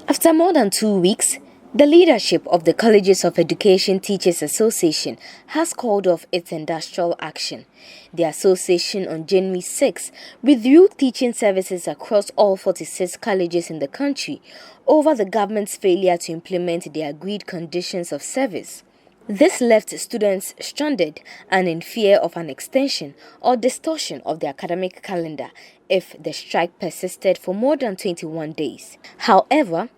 After more than 2 weeks, the leadership of the Colleges of Education Teachers Association has called off its industrial action. The association on January 6 withdrew teaching services across all 46 colleges in the country over the government's failure to implement the agreed conditions of service. This left students stranded and in fear of an extension or distortion of the academic calendar if the strike persisted for more than 21 days. However,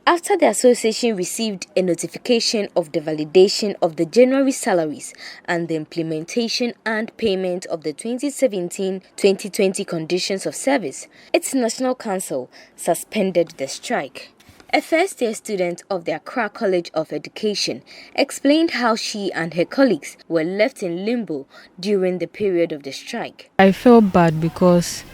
after the association received a notification of the validation of the January salaries and the implementation and payment of the 2017-2020 conditions of service, its National Council suspended the strike. A first-year student of the Accra College of Education explained how she and her colleagues were left in limbo during the period of the strike. I felt bad because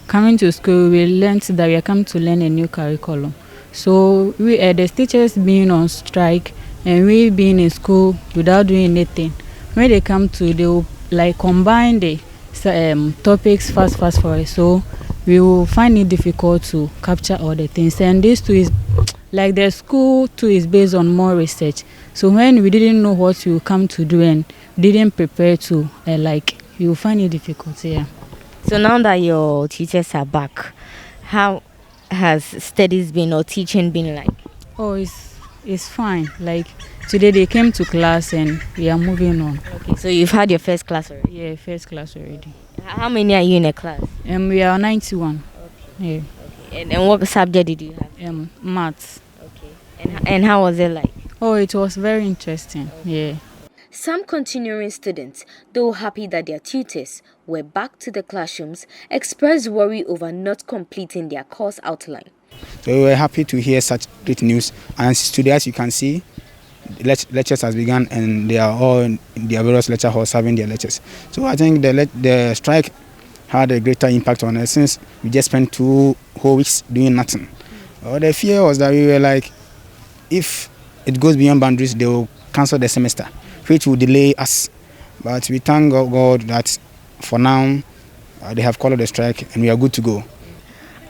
coming to school, we learned that we are coming to learn a new curriculum. So the teachers being on strike and we being in school without doing anything. When they come to, they will combine the topics fast for us. So we will find it difficult to capture all the things. And this too is the school too is based on more research. So when we didn't know what we will come to do and didn't prepare to, you will find it difficult. Yeah. So now that your teachers are back, how has studies been or teaching been like? Oh, it's fine. Today they came to class and we are moving on. Okay, so you've had your first class already? Yeah, first class already. How many are you in a class? We are 91. Okay. Yeah. Okay. And what subject did you have? Maths. Okay. And how was it like? Oh, it was very interesting. Okay. Yeah. Some continuing students, though happy that their tutors were back to the classrooms, expressed worry over not completing their course outline. So we were happy to hear such great news. And today, as you can see, lectures has begun and they are all in their various lecture halls having their lectures. So I think the strike had a greater impact on us since we just spent 2 whole weeks doing nothing. The fear was that we were if it goes beyond boundaries, they will cancel the semester, which will delay us. But we thank God that for now they have called the strike and we are good to go.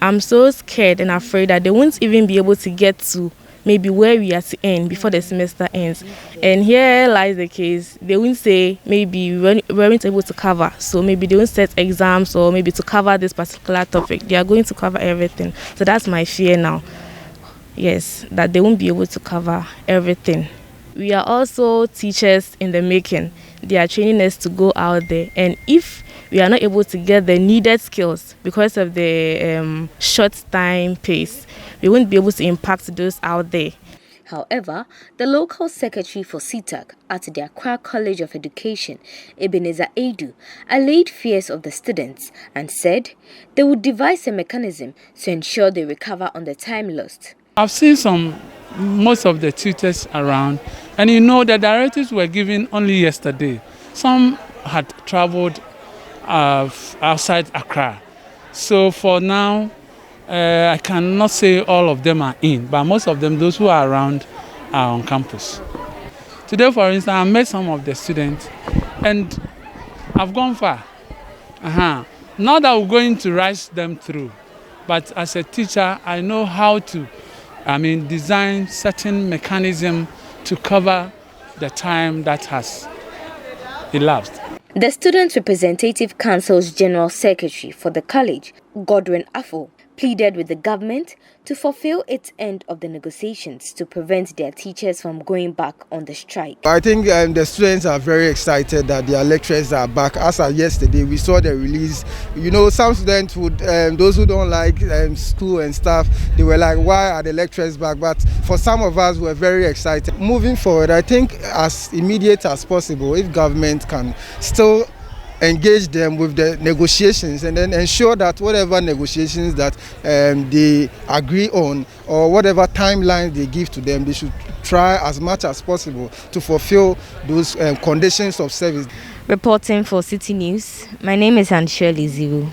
I'm so scared and afraid that they won't even be able to get to maybe where we are to end before the semester ends. And here lies the case. They won't say maybe we weren't able to cover, so maybe they won't set exams or maybe to cover this particular topic. They are going to cover everything. So that's my fear now. Yes, that they won't be able to cover everything. We are also teachers in the making. They are training us to go out there. And if we are not able to get the needed skills because of the short time pace, we won't be able to impact those out there. However, the local secretary for CITAC at the Accra College of Education, Ebenezer Edu, allayed fears of the students and said they would devise a mechanism to ensure they recover on the time lost. I've seen most of the tutors around, and the directives were given only yesterday. Some had traveled outside Accra. So for now, I cannot say all of them are in, but most of them, those who are around, are on campus. Today, for instance, I met some of the students, and I've gone far. Not that we're going to rush them through, but as a teacher, I know how to design certain mechanism to cover the time that has elapsed. The Student Representative Council's General Secretary for the college, Godwin Afo, pleaded with the government to fulfill its end of the negotiations to prevent their teachers from going back on the strike. I think the students are very excited that their lecturers are back. As of yesterday, we saw the release. Some students would, those who don't like school and stuff, they were like, why are the lecturers back? But for some of us, we're very excited. Moving forward, I think as immediate as possible, if government can still engage them with the negotiations and then ensure that whatever negotiations that they agree on or whatever timeline they give to them, they should try as much as possible to fulfill those conditions of service. Reporting for Citi News, my name is Shirley Ziru.